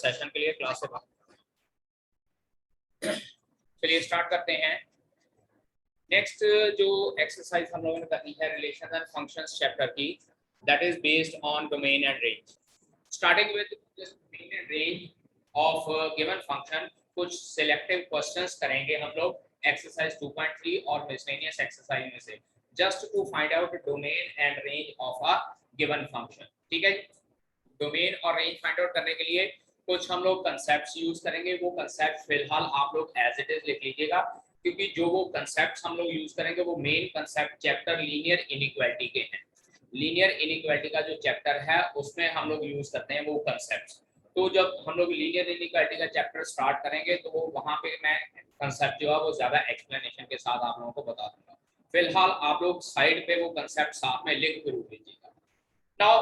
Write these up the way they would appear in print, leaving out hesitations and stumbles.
Session के लिए class से बाहर। चलिए स्टार्ट करते हैं। नेक्स्ट जो एक्सरसाइज हम लोगों ने करनी है रिलेशंस एंड फंक्शंस चैप्टर की, that is based on domain and range. Starting with domain and range of given function, कुछ सिलेक्टिव क्वेश्चंस करेंगे हम लोग एक्सरसाइज 2.3 और मिसलेनियस एक्सरसाइज में से, just to find out domain and range of a given function. ठीक है, domain और रेंज फाइंड आउट करने के लिए कुछ हम लोग कंसेप्ट्स यूज करेंगे। वो कंसेप्ट फिलहाल आप लोग एज इट इज लिख लीजिएगा, क्योंकि जो वो कंसेप्ट्स हम लोग यूज करेंगे वो main concept chapter linear inequality के हैं। लीनियर इनइक्वालिटी का जो चैप्टर है उसमें हम लोग यूज करते हैं वो कंसेप्ट्स। तो जब हम लोग लीनियर इनइक्वालिटी का चैप्टर स्टार्ट करेंगे तो वो वहां पे मैं कंसेप्ट जो है वो ज्यादा एक्सप्लेनेशन के साथ आप लोगों को बता दूंगा। फिलहाल आप लोग साइड पे वो कंसेप्ट साथ में लिख जरूर लीजिएगा। Now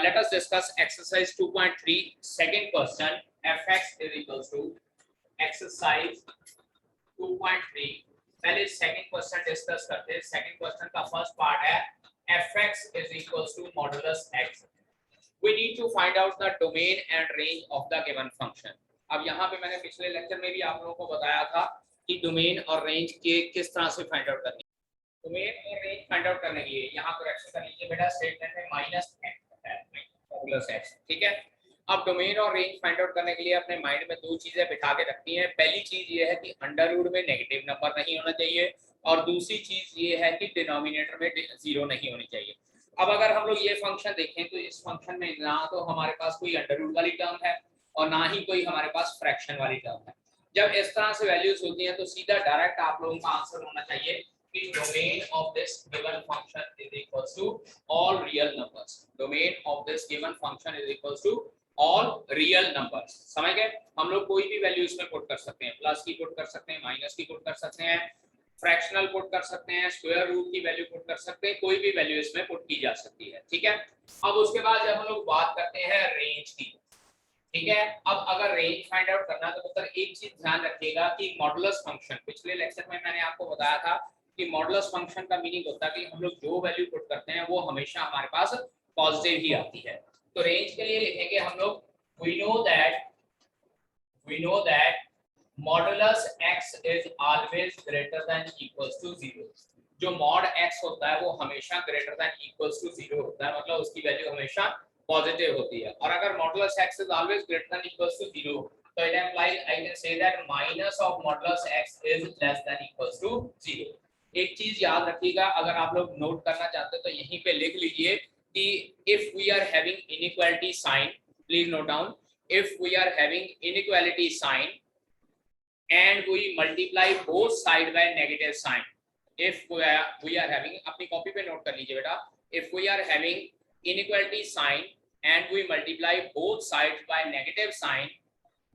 let us discuss exercise 2.3 second question. Fx is equals to exercise 2.3। पहले सेकंड क्वेश्चन डिस्कस करते हैं। सेकंड क्वेश्चन का फर्स्ट पार्ट है fx is equals to modulus x। We need to find out the domain and range of the given function। अब यहाँ पे मैंने पिछले लेक्चर में भी आप लोगों को बताया था कि डोमेन और रेंज के किस तरह से फाइंड आउट करनी है। डोमेन और रेंज फाइंड आउट करने के लिए यहाँ करेक्शन कर लीजिए बेटा, स्टेटमेंट में माइनस x है, मॉडुलस x। ठीक है, अब डोमेन और रेंज फाइंड आउट करने के लिए अपने माइंड में दो चीजें बिठा के रखनी है। पहली चीज ये है कि अंडर रूट में नेगेटिव नंबर नहीं होना चाहिए, और दूसरी चीज ये है कि डिनोमिनेटर में जीरो नहीं होनी चाहिए। अब अगर हम लोग ये फंक्शन देखें तो इस फंक्शन में ना तो हमारे पास कोई अंडर रूट वाली टर्म है और ना ही कोई हमारे पास फ्रैक्शन वाली टर्म है। जब इस तरह से वैल्यूज होती हैं तो सीधा डायरेक्ट आप लोगों का आंसर होना चाहिए कि domain of this given function is equals to all real numbers। domain of this given function is equals to all real numbers। समझ गए? हम लोग कोई भी वैल्यू इसमें पुट कर सकते हैं, प्लस की पुट कर सकते हैं, माइनस की पुट कर सकते हैं, फ्रैक्शनल पुट कर सकते हैं, स्क्वायर रूट की वैल्यू पुट कर सकते हैं, कोई भी वैल्यू इसमें पुट की जा सकती है। ठीक है, अब उसके बाद जब हम लोग बात करते हैं रेंज की, ठीक है, अब अगर रेंज फाइंड आउट करना तो मतलब एक चीज ध्यान रखिएगा कि मॉडुलस फंक्शन, पिछले लेक्चर में मैंने आपको बताया था कि मॉडुलस फंक्शन का मीनिंग होता है कि हम लोग जो वैल्यू पुट करते हैं वो हमेशा हमारे पास पॉजिटिव ही आती है। तो रेंज के लिए लिखेंगे हम लोग we know that modulus x is always greater than equals to 0। जो mod x होता है वो हमेशा greater than equals to 0 होता है, मतलब उसकी वैल्यू हमेशा पॉजिटिव होती है। और अगर modulus x is always greater than equals to 0 तो it implies I can say that minus of modulus x is less than equals to 0। एक चीज याद रखिएगा, अगर आप लोग नोट करना चाहते हैं तो यहीं पे लिख लीजिए कि if we are having inequality sign, please note down, if we are having inequality sign and we multiply both side by negative sign, if we are having, अपनी कॉपी पे नोट कर लीजिए बेटा, if we are having inequality sign and we multiply both sides by negative sign,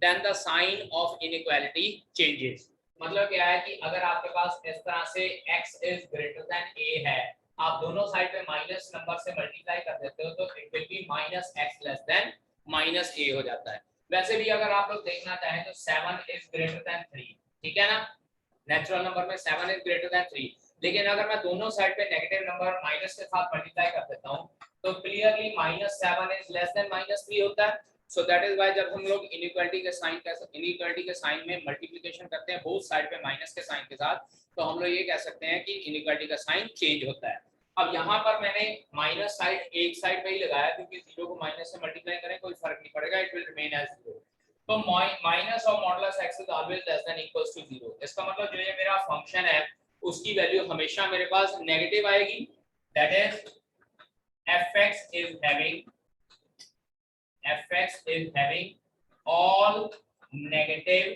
then the sign of inequality changes। मतलब क्या है कि अगर आपके पास इस तरह से x is greater than a है, आप दोनों साइड पे माइनस नंबर से मल्टीप्लाई कर देते हो तो it will be minus x less then minus a हो जाता है। वैसे भी अगर आप लोग देखना चाहें तो 7 is greater than 3, ठीक है ना, नेचुरल नंबर में 7 is greater than 3, लेकिन अगर मैं दोनों साइड पे नेगेटिव नंबर माइनस के साथ मल्टीप्लाई कर देता हूं तो क्लियरली -7 is less than -3 होता है। सो दैट इज व्हाई जब हम लोग इनइक्वालिटी के साइन में मल्टीप्लिकेशन करते हैं बोथ साइड पे माइनस के साइन के साथ, तो हम लोग ये कह सकते हैं कि इनइक्वालिटी का साइन चेंज होता है। अब यहाँ पर मैंने माइनस साइड एक साइड पे ही लगाया क्योंकि 0 को माइनस से मल्टीप्लाई करें कोई फर्क नहीं पड़ेगा, इट विल रिमेन एज 0। तो minus of modulus x is always less than equals to 0। इसका मतलब जो ये मेरा फंक्शन है उसकी वैल्यू हमेशा मेरे पास नेगेटिव आएगी। That is fx is having all negative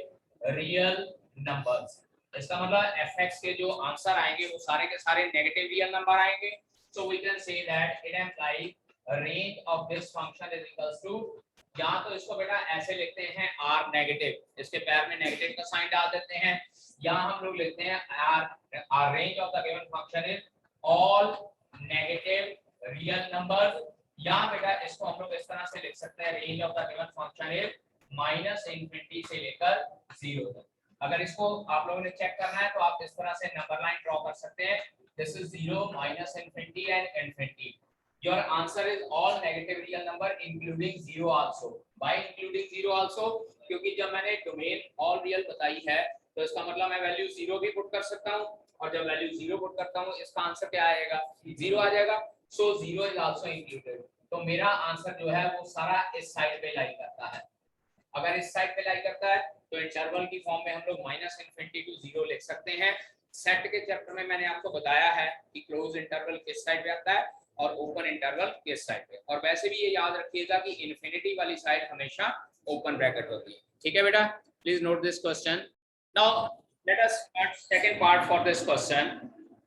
real numbers। इसका मतलब fx के जो आंसर आएंगे वो सारे के सारे नेगेटिव रियल नंबर आएंगे। so we can say that it implies range of this function is equals to, यहाँ तो इसको बेटा ऐसे लिखते हैं r नेगेटिव, इसके पैर में नेगेटिव का साइन डाल देते हैं, यहाँ हम लोग लिखते हैं r range of the given function is all negative real numbers। यहाँ बेटा इसको हम लोग इस तरह से लिख सकते हैं, range of the given function is -∞ से लेकर 0 तक। अगर इसको आप लोगों ने चेक करना है तो आप इस तरह से नंबर लाइन ड्रॉ कर सकते हैं, this is 0 -∞ and ∞। Your answer is all negative real number including zero also. Why including zero also? क्योंकि जब मैंने डोमेन ऑल रियल बताई है तो इसका मतलब मैं वैल्यू जीरो भी पुट कर सकता हूँ, और जब वैल्यू जीरो पुट करता हूँ इसका आंसर क्या आएगा, जीरो आ जाएगा. So zero is also included. तो मेरा आंसर जो है वो सारा इस साइड पे लाई करता है. अगर इस साइड पे लाई करता है तो इंटरवल की फॉर्म में हम लोग माइनस इनफिनिटी टू जीरो लिख सकते हैं. सेट के चैप्टर में मैंने आपको बताया है कि क्लोज इंटरवल किस साइड पे आता है और ओपन इंटरवल किस साइड पे. और वैसे भी ये याद रखिएगा कि इनफिनिटी वाली साइड हमेशा ओपन ब्रैकेट होती है. ठीक है बेटा, please note this question. Now let us start second part for this question.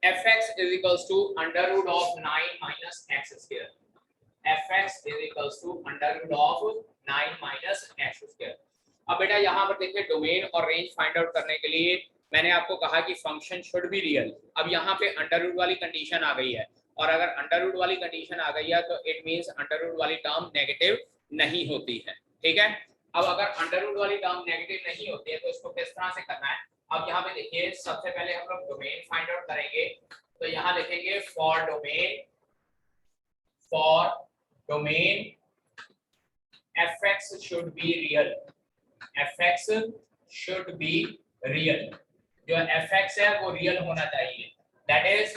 fx is equals to under root of 9 minus x square. fx is equals to under root of 9 minus x square. अब बेटा यहाँ पर देखिए domain और range find out करने के लिए मैंने आपको कहा कि फंक्शन शुड बी रियल. अब यहाँ पे अंडर रूट वाली कंडीशन आ गई है, और अगर अंडर रूट वाली कंडीशन आ गई है तो इट मींस अंडर रूट वाली टर्म नेगेटिव नहीं होती है. ठीक है, अब अगर अंडर रूट वाली टर्म नेगेटिव नहीं होती है तो इसको किस तरह से करना है. अब यहाँ पे देखिए सबसे पहले हम लोग डोमेन फाइंड आउट करेंगे. तो यहाँ लिखेंगे for domain fx should be real. fx should be real. जो fx है वो रियल होना चाहिए. That is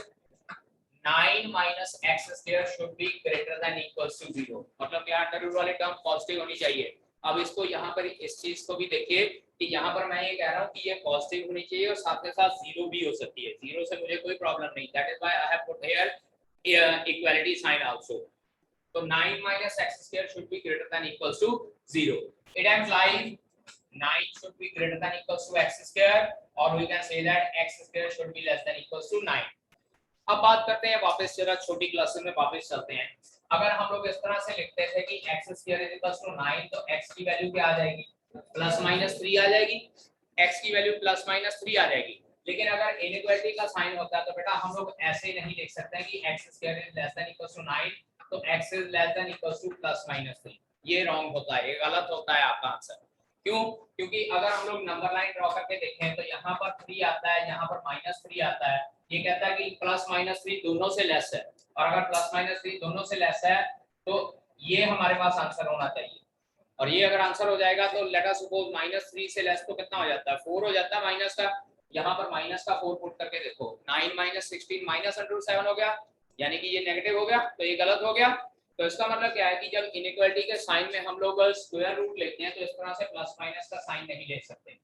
9 minus x square should be greater than equals to 0. मतलब क्या, अंडर रूट वाली टर्म पॉजिटिव होनी चाहिए. अब इसको यहाँ पर इस चीज को भी देखिए कि यहाँ पर मैं ये कह रहा हूँ कि ये पॉजिटिव होनी चाहिए और साथ के साथ जीरो भी हो सकती है. जीरो से मुझे कोई प्रॉब्लम नहीं. That is why I have put here equality sign also. So 9 minus x square should be greater than equals to 0. It implies 9 should be greater than equals to x square, or we can say that x square should be less than equals to 9. अब बात करते हैं वापस, जरा छोटी classes में वापस चलते हैं. अगर हम लोग इस तरह से लिखते थे कि x square is equals to 9, तो x की वैल्यू क्या आ जाएगी, प्लस माइनस 3 आ जाएगी. x की वैल्यू प्लस माइनस 3 आ जाएगी. लेकिन अगर इनइक्वालिटी का साइन होता है तो बेटा हम लोग ऐसे नहीं लिख सकते कि x square is less than equals to 9, तो x is less than equals to plus minus 3. ये रॉन्ग होता है, ये गलत होता है आपका आंसर. क्यों? क्योंकि अगर हम लोग नंबर लाइन ड्रॉ करके देखें तो यहाँ पर 3 आता है, यहाँ पर माइनस 3 आता है. ये कहता है कि प्लस माइनस 3 दोनों से लेस है, और अगर प्लस माइनस 3 दोनों से लेस है तो ये हमारे पास आंसर होना चाहिए. और ये अगर आंसर हो जाएगा तो लेट अस सपोज माइनस 3 से लेस तो कितना हो जाता है, 4 हो जाता है माइनस का. यहाँ पर माइनस का 4 पुट करके देखो, 9 माइनस 16 माइनस अंडर रूट 7 हो गया, यानी कि ये नेगेटिव हो गया, तो ये गलत हो गया. तो इसका मतलब क्या है कि जब इनइक्वालिटी के साइन में हम लोग स्क्वायर रूट लेते हैं तो इस तरह से प्लस माइनस का साइन नहीं ले सकते.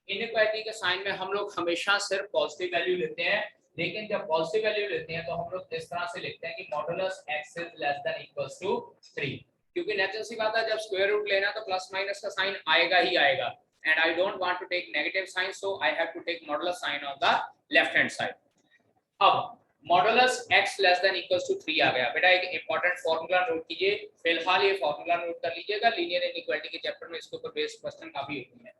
इनइक्वालिटी के साइन में हम लोग हमेशा सिर्फ पॉजिटिव वैल्यू लेते हैं, लेकिन जब पॉजिटिव वैल्यू लेते हैं तो हम लोग इस तरह से लिखते हैं कि modulus x is less than equals to 3. क्योंकि नेचुरल सी बात है, जब स्क्वायर रूट लेना तो प्लस माइनस का साइन आएगा ही आएगा, and I don't want to take negative sign, so I have to take modulus sign on the left hand side. अब modulus x less than equals to 3 आ गया. बेटा एक इंपॉर्टेंट फार्मूला नोट कीजिए, फिलहाल ये फार्मूला नोट कर लीजिएगा. लीनियर इनइक्वालिटी के चैप्टर में इसके ऊपर बेस्ड क्वेश्चन काफी होती है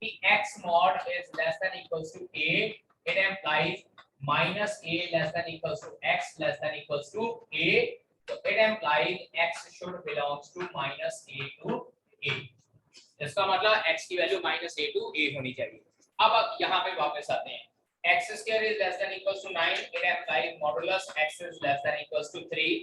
कि x mod is less than equals to a, it implies minus a less than equals to x less than equals to a, so it implies x should belongs to minus a to a. इसका मतलब x की value minus a to a होनी चाहिए. अब यहाँ पे वापस आते हैं. x square is less than equals to 9, it implies modulus x is less than equals to 3.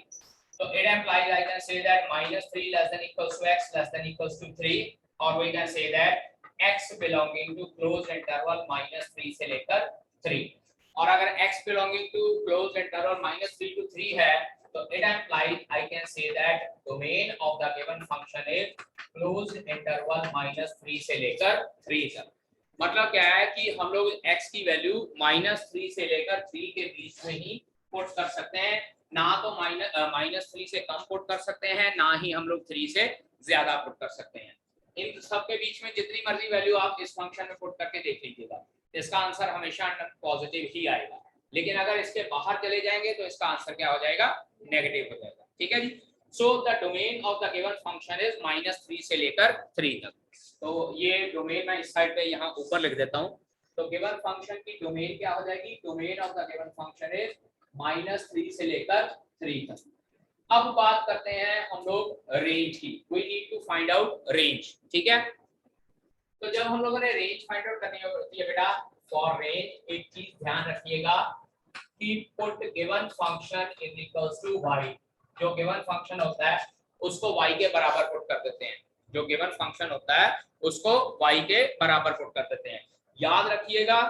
So it implies I can say that minus 3 less than equals to x less than equals to 3, or we can say that x belonging to closed interval minus 3 से लेकर 3. और अगर x belonging to closed interval minus 3 to 3 है तो it implies I can say that domain of the given function is closed interval minus 3 से लेकर 3 तक. मतलब क्या है कि हम लोग x की वैल्यू -3 से लेकर 3 के बीच में ही पुट कर सकते हैं, ना तो -3 से कम पुट कर सकते हैं, ना ही हम लोग 3 से ज्यादा पुट कर सकते हैं. इन सब के बीच में जितनी मर्जी वैल्यू आप इस फंक्शन में पुट करके देख लीजिएगा, इसका आंसर हमेशा पॉजिटिव ही आएगा. लेकिन अगर इसके बाहर चले जाएंगे तो इसका आंसर क्या हो जाएगा, नेगेटिव हो जाएगा. ठीक है जी. So the domain of the given function is -3 से लेकर 3 तक. तो ये डोमेन मैं इस साइड पे यहाँ ऊपर लिख देता हूँ. तो गिवन फंक्शन की डोमेन क्या हो जाएगी, domain of the given function is -3 से लेकर 3 तक. अब बात करते हैं हम लोग रेंज की. We need to find out range. ठीक है, तो जब हम लोगों ने रेंज फाइंड आउट करनी होती है बेटा, फॉर रेंज एक चीज ध्यान रखिएगा कि put given function is equals to y. जो गिवन फंक्शन होता है उसको y के बराबर पुट कर देते हैं, जो गिवन फंक्शन होता है उसको y के बराबर पुट कर देते हैं। याद रखिएगा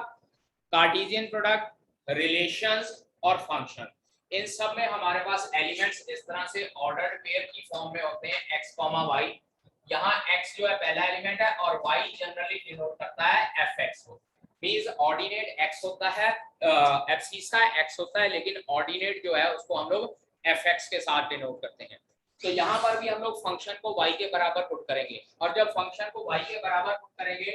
कार्टेशियन प्रोडक्ट, रिलेशंस और फंक्शन, इन सब में हमारे पास एलिमेंट्स इस तरह से ऑर्डर्ड पेयर की फॉर्म में होते हैं x, y। यहाँ x जो है पहला एलिमेंट है और y जनरली डिनोट करता है fx को। मींस ऑर्डिनेट x होता है, एब्सिसा x होता है, लेकिन ऑर्डिनेट जो है उसको हम लोग fx के साथ डिनोट करते हैं। तो यहाँ पर भी हम लोग फंक्शन को y के बराबर पुट करेंगे, और जब फंक्शन को y के बराबर पुट करेंगे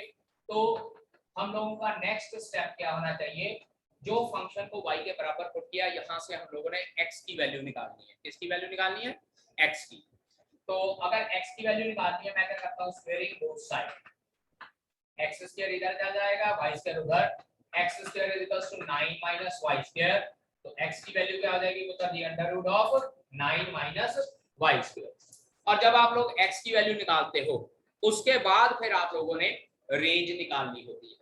तो हम लोगों का नेक्स्ट स्टेप क्या होना चाहिए, जो फंक्शन को y के बराबर पुट किया, यहाँ से हम लोगों ने x की वैल्यू निकालनी है। किसकी वैल्यू निकालनी है? x की। तो अगर x की वैल्यू निकालनी है, मैं क्या करता हूँ, squaring both side, x square इधर जा जाएगा, y स्क्वायर उधर, x square is equals to 9 minus y square. तो x की वैल्यू क्या हो जाएगी, वो कर दी under root of 9 minus y square. और जब आप लोग x की वैल्यू निकालते हो उसके बाद फिर आप लोगों ने रेंज निकालनी होती है।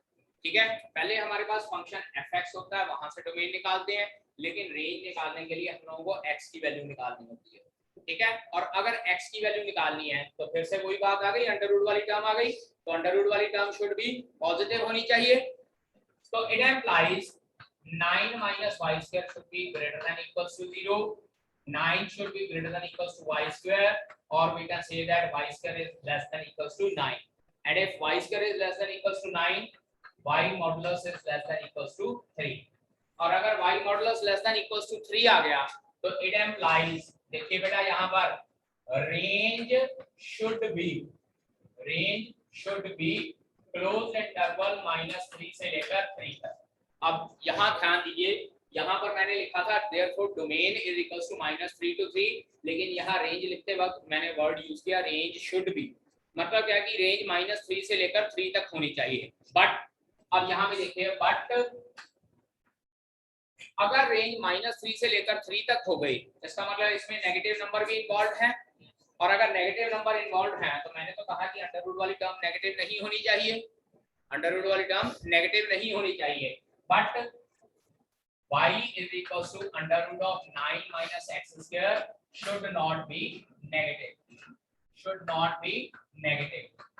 ठीक है, पहले हमारे पास फंक्शन fx होता है, वहां से डोमेन निकालते हैं, लेकिन रेंज निकालने के लिए हम लोगों को x की वैल्यू निकालनी होती है। ठीक है, और अगर x की वैल्यू निकालनी है तो फिर से वही बात आ गई, अंडर रूट वाली टर्म आ गई, तो अंडर रूट वाली टर्म शुड बी पॉजिटिव होनी चाहिए। तो it employees 9 minus y square should be greater than equals to 0, 9 should be greater than equals to y square, or we can say that y square is less than equals to 9, and if y square is less than equals to 9, y modulus is less than equals to 3, और अगर y modulus less than equals to 3 आ गया तो it implies, देखिए बेटा यहाँ पर range should be closed interval -3 से लेकर 3 तक। अब यहाँ ध्यान दीजिए, यहाँ पर मैंने लिखा था therefore domain is equals to -3 to 3, लेकिन यहाँ रेंज लिखते वक्त मैंने वर्ड यूज किया रेंज शुड बी, मतलब क्या कि रेंज -3 से लेकर 3 तक होनी चाहिए। बट अब यहाँ पे देखिए, बट अगर रेंज -3 से लेकर 3 तक हो गई, इसका मतलब इसमें नेगेटिव नंबर भी इन्वॉल्व है, और अगर नेगेटिव नंबर इन्वॉल्व है तो मैंने तो कहा कि अंडर रूट वाली टर्म नेगेटिव नहीं होनी चाहिए, अंडर रूट वाली टर्म नेगेटिव नहीं होनी चाहिए। But y is equals to under root of 9 minus x square should not be negative,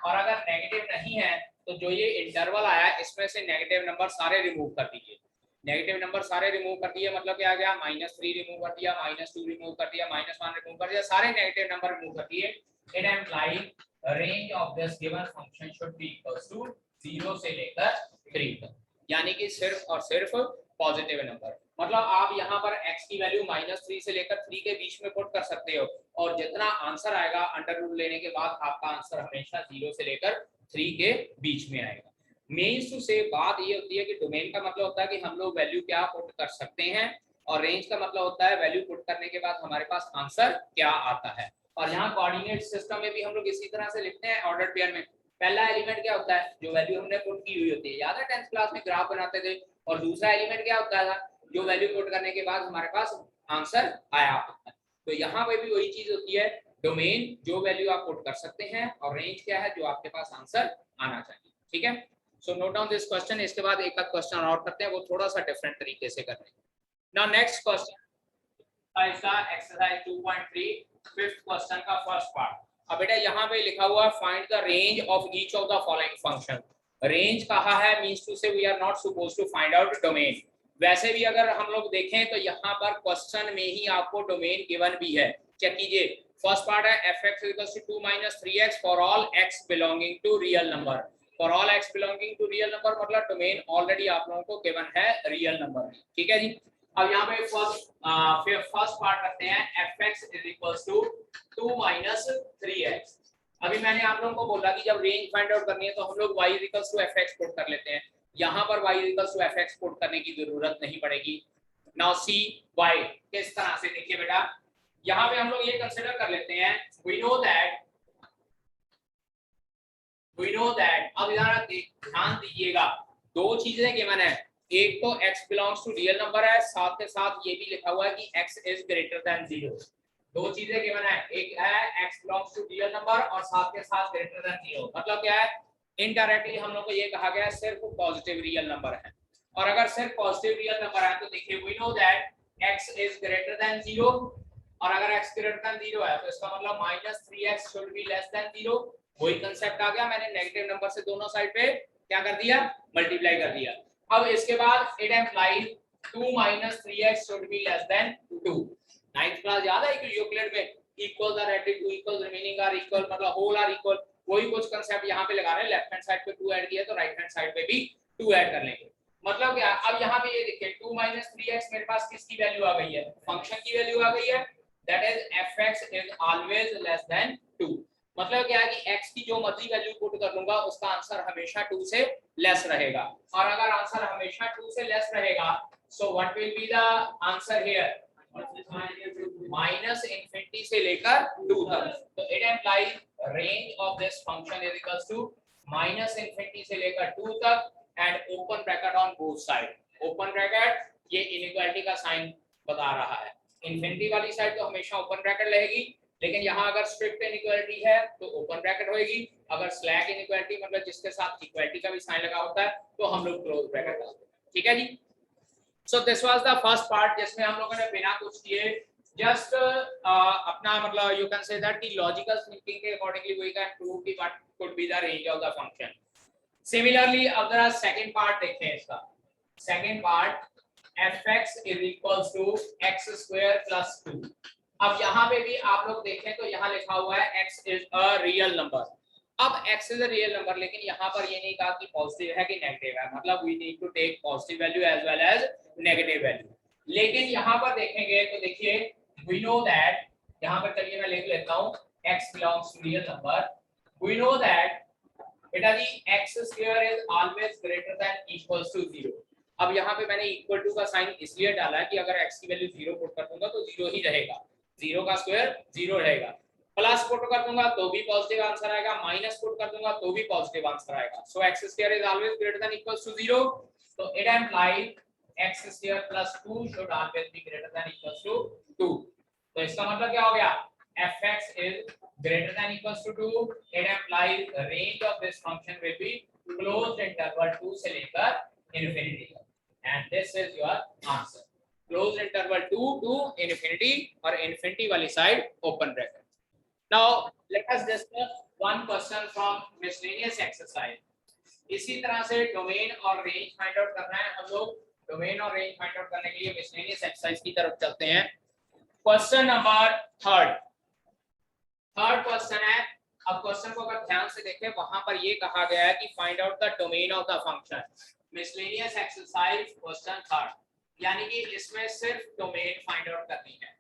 और अगर नेगेटिव नहीं है तो जो ये इंटरवल आया इसमें से नेगेटिव नंबर सारे रिमूव कर दीजिए। नेगेटिव नंबर सारे रिमूव कर दिए मतलब क्या आ गया, -3 रिमूव कर दिया, -2 रिमूव कर दिया, -1 रिमूव कर दिया, सारे नेगेटिव नंबर रिमूव कर दिए। It implies range of this given function should be equals to 0 से लेकर 3 तक, यानी कि सिर्फ और सिर्फ पॉजिटिव नंबर। मतलब आप यहाँ पर x की वैल्यू -3 से लेकर 3 के बीच में पुट कर सकते हो, और जितना आंसर आएगा अंडर रूट लेने के बाद आपका आंसर हमेशा 0 से लेकर 3 के बीच में आएगा। मीन्स टू से बात ये होती है कि डोमेन का मतलब होता है कि हम लोग वैल्यू क्या पुट कर सकते हैं, और रेंज का मतलब होता है वैल्यू पुट करने के बाद हमारे पास आंसर क्या आता है। और यहाँ कोऑर्डिनेट सिस्टम में भी हम लोग इसी तरह से लिखते हैं ऑर्डर पेयर में। पहला एलिमेंट क्या होता है, जो वैल्यू हमने पुट की हुई होती है, याद है 10th क्लास में ग्राफ बनाते थे, और दूसरा एलिमेंट क्या होता था, जो वैल्यू पुट करने के बाद हमारे पास आंसर आया होता है। तो यहाँ पे भी वही चीज होती है, डोमेन जो वैल्यू आप पुट कर सकते हैं, और रेंज क्या है जो आपके पास आंसर आना चाहिए। ठीक है, so note down this question. इसके बाद एक आध क्वेश्चन और करते हैं, वो थोड़ा सा डिफरेंट तरीके से करते हैं। Now next question exercise 2.3 fifth question का फर्स्ट पार्ट। अब बेटा यहाँ पे लिखा हुआ find the range of each of the following function. Range कहा है, means to say we are not supposed to find out domain. वैसे भी अगर हम लोग देखें तो यहाँ पर क्वेश्चन में ही आपको डोमेन गिवन भी है। चेक कीजिए, फर्स्ट पार्ट है fx = 2 - 3x for all x belonging to real number. For all x belonging to real number मतलब डोमेन ऑलरेडी आप लोगों को गिवन है रियल नंबर। ठीक है जी, अब यहाँ पे फर्स्ट पार्ट करते हैं fx = 2 - 3x। अभी मैंने आप लोगों को बोला कि जब रेंज फाइंड आउट करनी है तो हम लोग y = fx पुट कर लेते हैं। यहाँ पर y = fx पुट करने की जरूरत नहीं पड़ेगी। नाउ सी y किस तरह से, देखिए बेटा यहाँ पे हम लोग ये कंसीडर कर लेते हैं, we know that अब यार ध्यान दीजिएगा, दो चीजें गिवन है, एक तो x belongs to real number है, साथ के साथ ये भी लिखा हुआ है कि x इज ग्रेटर देन 0। दो चीजें गिवन है, एक है x belongs to real number और साथ के साथ ग्रेटर देन 0। मतलब क्या है, इनडायरेक्टली हम लोग को ये कहा गया है सिर्फ पॉजिटिव रियल नंबर है, और अगर सिर्फ पॉजिटिव रियल नंबर है तो देखिए we know that x is greater than 0 और अगर x ग्रेटर देन 0 है तो इसका मतलब -3x should be less then 0। वही कंसेप्ट आ गया, मैंने नेगेटिव नंबर से दोनों साइड पे क्या कर दिया, मल्टीप्लाई कर दिया। अब इसके बाद it implies 2 - 3x should be less than 2। 9th class याद है कि यूक्लिड में equals are added to equals, remaining are equal, मतलब होल आर इक्वल, वही कुछ कंसेप्ट यहाँ पे लगा रहे हैं। लेफ्ट हैंड साइड पे 2 ऐड किया तो राइट हैंड साइड पे भी 2 ऐड कर लेंगे। मतलब क्या, अब यहाँ पे ये देखिए 2 - 3x मेरे पास किसकी वैल्यू आ गई है, फंक्शन की वैल्यू आ गई है, that is fx is always less than 2। मतलब क्या है कि x की जो मर्जी वैल्यू पुट कर लूंगा उसका आंसर हमेशा 2 से लेस रहेगा। और अगर आंसर हमेशा 2 से लेस रहेगा, so what will be the answer here, minus infinity से लेकर 2 तक। तो it implies range of this function is equals to minus infinity से लेकर 2 तक and open bracket on both side. Open bracket ये इनइक्वालिटी का साइन बता रहा है, इंफिनिटी वाली साइड तो हमेशा ओपन ब्रैकेट रहेगी, लेकिन यहाँ अगर स्ट्रिक्ट इनइक्वालिटी है तो ओपन ब्रैकेट होएगी, अगर स्लैक इनइक्वालिटी मतलब जिसके साथ इक्वालिटी का भी साइन लगा होता है तो हम लोग क्लोज ब्रैकेट डालते हैं। ठीक है जी। So this was the first part जिसमें हम लोगों ने बिना कुछ किए जस्ट अपना मतलब यू कैन से दैट की लॉजिकल थिंकिंग के अकॉर्डिंगली वी कैन प्रूव कि what could be the range of the function. Similarly अब जरा सेकंड पार्ट देखते हैं इसका। Second part fx is equals to x square plus 2। अब यहाँ पे भी आप लोग देखें तो यहाँ लिखा हुआ है x is a real number। अब x is a real number, लेकिन यहाँ पर ये नहीं कहा कि पॉजिटिव है कि नेगेटिव है, मतलब we need to take positive value as well as negative value। लेकिन यहाँ पर देखेंगे तो देखिए we know that, यहाँ पर चलिए मैं लिख लेता हूँ x belongs to real number। we know that बेटा जी x square is always greater than equals to 0। अब यहाँ पे मैंने इक्वल टू का साइन इसलिए डाला है कि अगर x की वैल्यू 0 पुट कर दूंगा तो 0 ही रहेगा, 0 का स्क्वायर 0 रहेगा, प्लस पुट कर दूंगा तो भी पॉजिटिव आंसर आएगा, माइनस पुट कर दूंगा तो भी पॉजिटिव आंसर आएगा। So x square is always greater than equals to 0। तो it implies x square plus 2 should always be greater than equals to 2। तो इसका मतलब क्या हो गया, fx is greater than equals to 2। it implies the range of this function will be closed interval 2 से लेकर infinity, and this is your answer। closed interval 2 to infinity और infinity वाली side open bracket। now let us discuss one question from miscellaneous exercise। इसी तरह से domain और range find out करना है हम लोग। डोमेन और रेंज फाइंड आउट करने के लिए miscellaneous exercise की तरफ चलते हैं। क्वेश्चन नंबर थर्ड क्वेश्चन है। अब क्वेश्चन को अगर ध्यान से देखें वहां पर ये कहा गया है कि find out the domain of the function. Miscellaneous exercise question third, यानी कि इसमें सिर्फ डोमेन फाइंड आउट करनी है।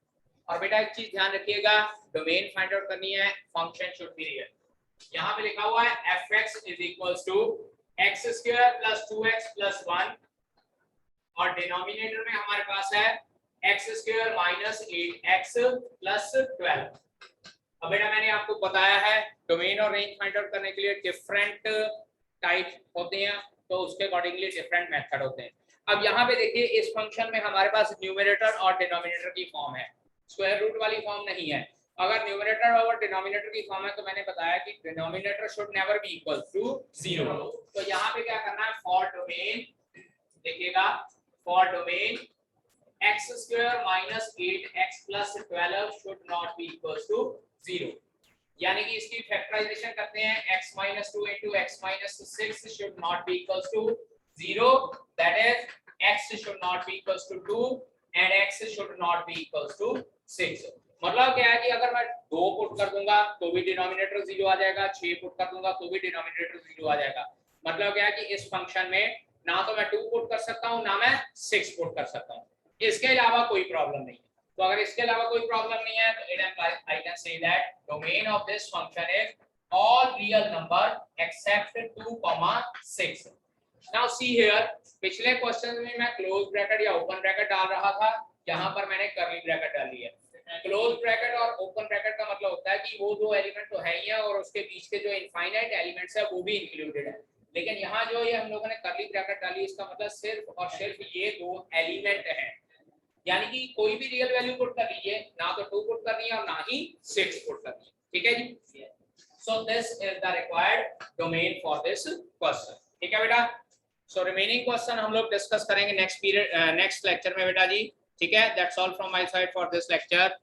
और बेटा एक चीज ध्यान रखिएगा, डोमेन फाइंड आउट करनी है, फंक्शन शुड बी रियल। यहाँ पे लिखा हुआ है fx is equals to x square plus 2x plus 1 और डिनोमिनेटर में हमारे पास है x square minus 8x plus 12। अब बेटा मैंने आपको बताया है डोमेन और रेंज फाइंड आउट करने के लिए डिफरेंट टाइप होते हैं, तो उसके अकॉर्डिंगली डिफरेंट मेथड होते हैं। अब यहाँ पे देखिए इस फंक्शन में हमारे पास न्यूमरेटर और डिनोमिनेटर की फॉर्म है, स्क्वायर रूट वाली फॉर्म नहीं है। अगर न्यूमरेटर और डिनोमिनेटर की फॉर्म है तो मैंने बताया कि denominator should never be equal to 0। तो यहाँ पे क्या करना है, फॉर डोमेन देखिएगा, for domain x square minus 8x plus 12 should not be equals to 0। यानी कि इसकी फैक्टराइजेशन करते हैं, x minus 2 into x minus 6 should not be equals to 0, that is x should not be equals to 2 and x should not be equals to 6। मतलब क्या है कि अगर मैं 2 पुट कर दूंगा तो भी डिनोमिनेटर 0 आ जाएगा, 6 पुट कर दूंगा तो भी डिनोमिनेटर 0 आ जाएगा। मतलब क्या है कि इस फंक्शन में ना तो मैं 2 पुट कर सकता हूं ना मैं 6 पुट कर सकता हूं, इसके अलावा कोई प्रॉब्लम नहीं है। तो अगर इसके अलावा कोई प्रॉब्लम नहीं है तो it implies I can say that domain of this function is all real number except 2, 6। now see here, पिछले क्वेश्चन में मैं क्लोज ब्रैकेट या ओपन ब्रैकेट डाल रहा था, यहाँ पर मैंने कर्ली ब्रैकेट डाली है। क्लोज ब्रैकेट और ओपन ब्रैकेट का मतलब होता है कि वो दो एलिमेंट तो है ही है और उसके बीच के जो इनफाइनाइट एलिमेंट्स है वो भी इंक्लूडेड है, लेकिन यहाँ जो ये हम लोगों ने कर्ली ब्रैकेट डाली इसका मतलब सिर्फ और सिर्फ ये दो एलिमेंट हैं, यानी कि कोई भी रियल वैल्यू पुट कर लीजिए, ना तो 2 पुट करनी है और ना ही 6 पुट करनी है। ठीक है जी। So this is the required domain for this question. ठीक है बेटा। सो रिमेनिंग क्वेश्चन हम लोग डिस्कस करेंगे नेक्स्ट पीरियड नेक्स्ट लेक्चर में बेटा जी। ठीक है, that's all from my side for this lecture.